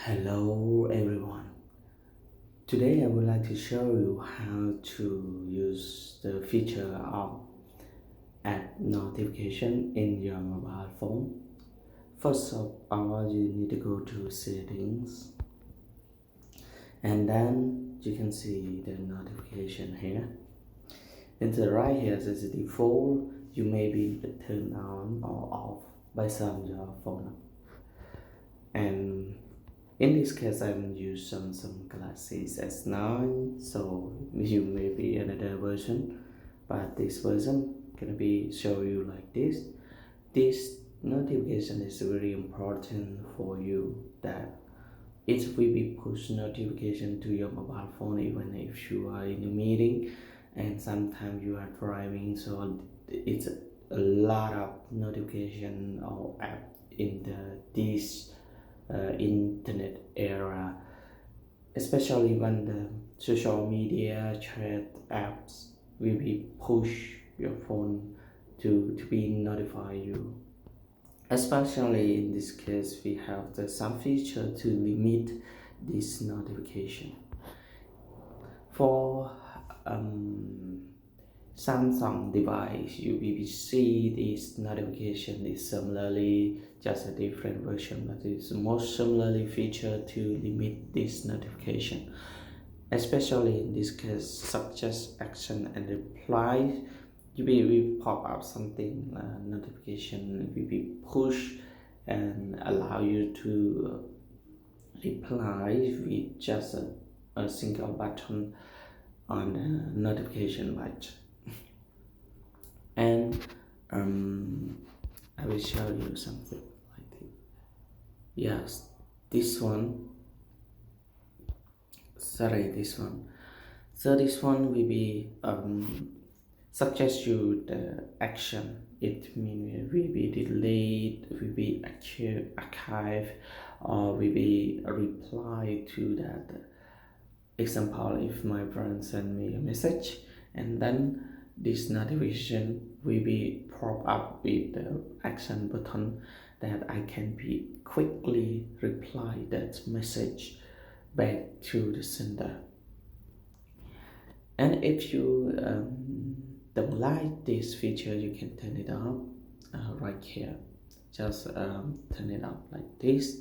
Hello everyone. Today I would like to show you how to use the feature of app notification in your mobile phone. First of all, you need to go to settings and then you can see the notification here. In the right here is the default. You may be turned on or off based on your phone. And in this case, I'm using Samsung Galaxy S9, so you may be another version, but this version gonna be show you like this. This notification is very important for you that it will be push notification to your mobile phone even if you are in a meeting and sometimes you are driving. So it's a lot of notification or app in this internet era, especially when the social media chat apps will be push your phone to be notify you. Especially in this case, we have some feature to limit this notification. For Samsung device, you will see this notification is similarly just a different version, but it's most similarly feature to limit this notification. Especially in this case, such as action and reply, you will pop up something notification will be push and allow you to reply with just a single button on the notification light. And I will show you something like this. Yes, this one. Sorry, this one. So this one will be suggest you the action. It means will be delayed, will be archive, or will be a reply to that. Example, if my friend send me a message and then this notification will be pop up with the action button that I can be quickly reply that message back to the sender. And if you don't like this feature, you can turn it off right here. Just turn it off like this.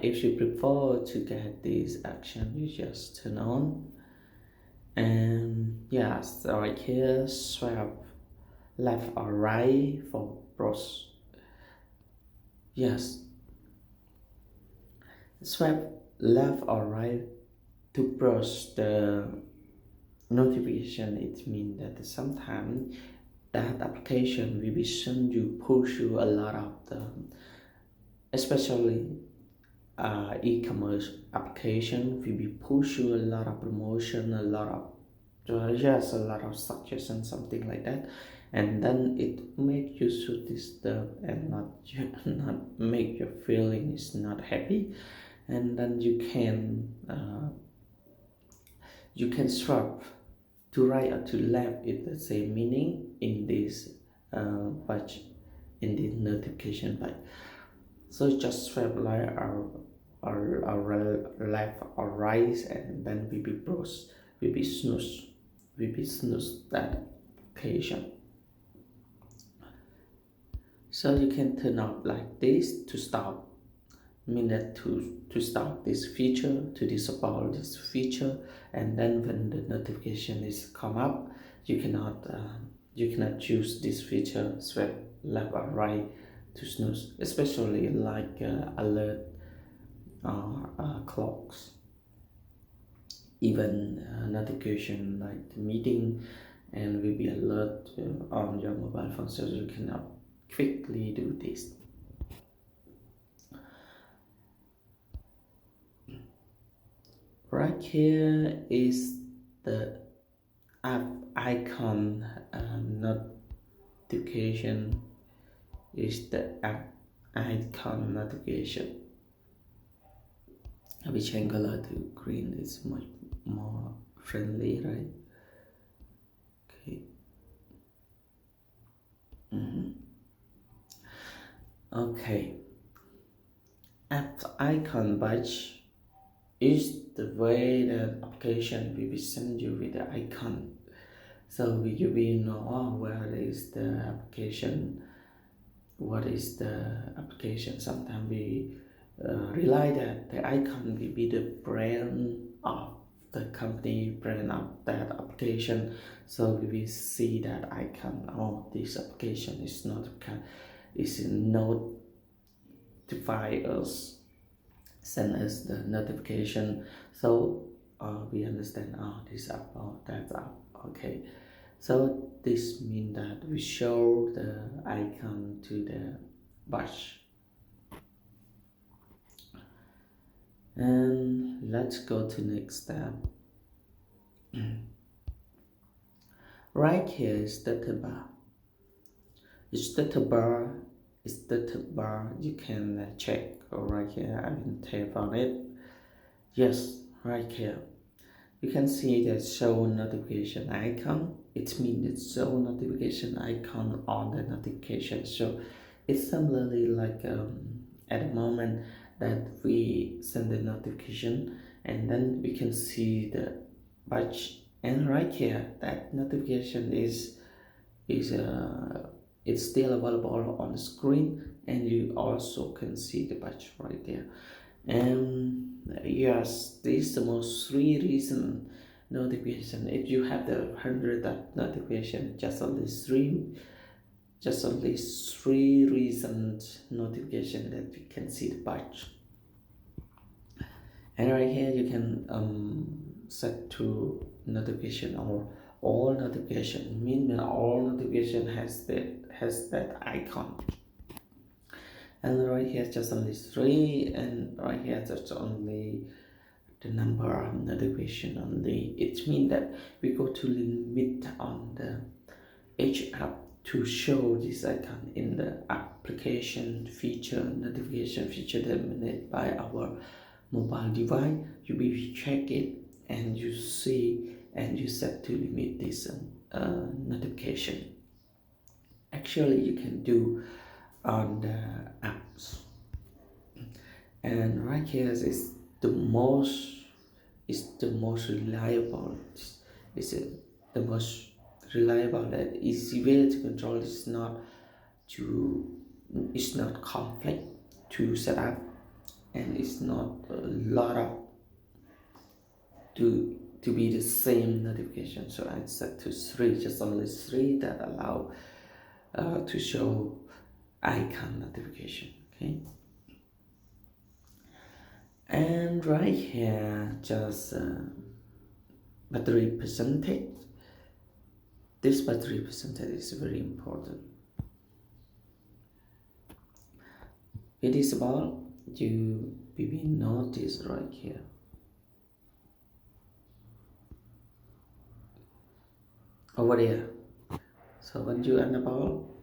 If you prefer to get this action, you just turn on. And yes, right here, swipe left or right for browse. Yes, swipe left or right to browse the notification. It means that sometimes that application will be send you push you a lot of the, especially e-commerce application will be push you a lot of promotion, a lot of just a lot of suggestion, something like that, and then it make you so disturbed and not not make your feelings not happy, and then you can swap to right or to left. It's the same meaning in this batch, in the notification batch. So just swipe right or left or right, and then we be browse, we be snooze that application. So you can turn off like this to stop, mean that to stop this feature, to disable this feature, and then when the notification is come up, you cannot choose this feature swipe left or right to snooze, especially like alert or clocks, even notification like the meeting, and will be alert on your mobile phone, so you cannot quickly do this. Right here is the app icon notification, is the app icon notification. I will change color to green, it's much more friendly, right? Okay. Okay. app icon badge is the way that application will be send you with the icon. So you will know, oh, where is the application, what is the application. Sometimes we rely that the icon will be the brand of the company, brand of that application. So we will see that icon, oh, this application is not is notify us, send us the notification. So we understand, oh, this app, oh, that's app, okay. So this means that we show the icon to the badge. And let's go to next step. Right here is status bar. It's status bar. It's status bar. You can check right here. I will tap on it. Yes, right here. You can see the show notification icon. It means it's show notification icon on the notification. So it's similarly like at the moment that we send the notification, and then we can see the badge, and right here that notification is it's still available on the screen, and you also can see the badge right there. And yes, this is the most three reason notification. If you have the 100 of notification, just only three reasons notification that you can see the badge. And right here you can set to notification or all notification, meaning all notification has that icon. And right here just only three, and right here just only the number of notification only. It means that we go to limit on the each app to show this icon in the application feature, notification feature determined by our mobile device. You will check it and you see, and you set to limit this notification. Actually you can do on the apps. And right here is the most reliable. Is the most reliable and easy way to control. It's not conflict to set up, and it's not a lot of to be the same notification. So I set to three, just only three that allow to show icon notification. Okay, and right here just battery percentage. This battery percentage is very important. It is about, you maybe notice right here. Over there. So when you enable,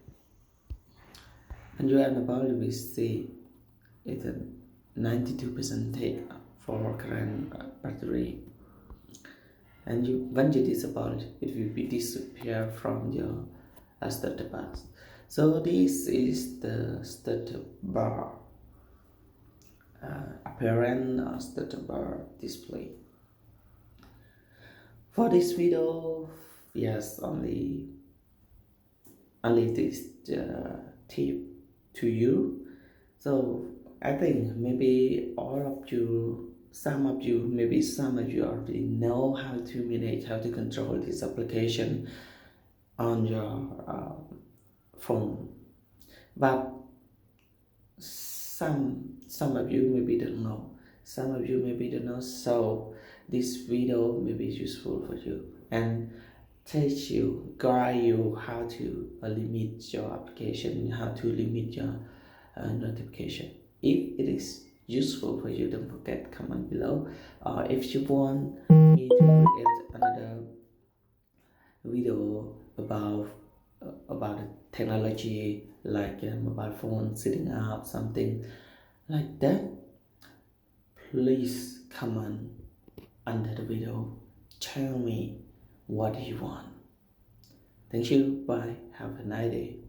you will see it's a 92% take for current battery. And when you disable it will be disappear from your status bar. So this is the status bar apparent status bar display. For this video, yes, only this tip to you. So I think maybe some of you already know how to manage, how to control this application on your phone, but some of you maybe don't know. So this video may be useful for you and teach you, guide you how to limit your application, how to limit your notification. If it is useful for you, don't forget comment below. If you want me to create another video about technology like a mobile phone sitting up, something like that, please comment under the video. Tell me what you want. Thank you. Bye. Have a nice day.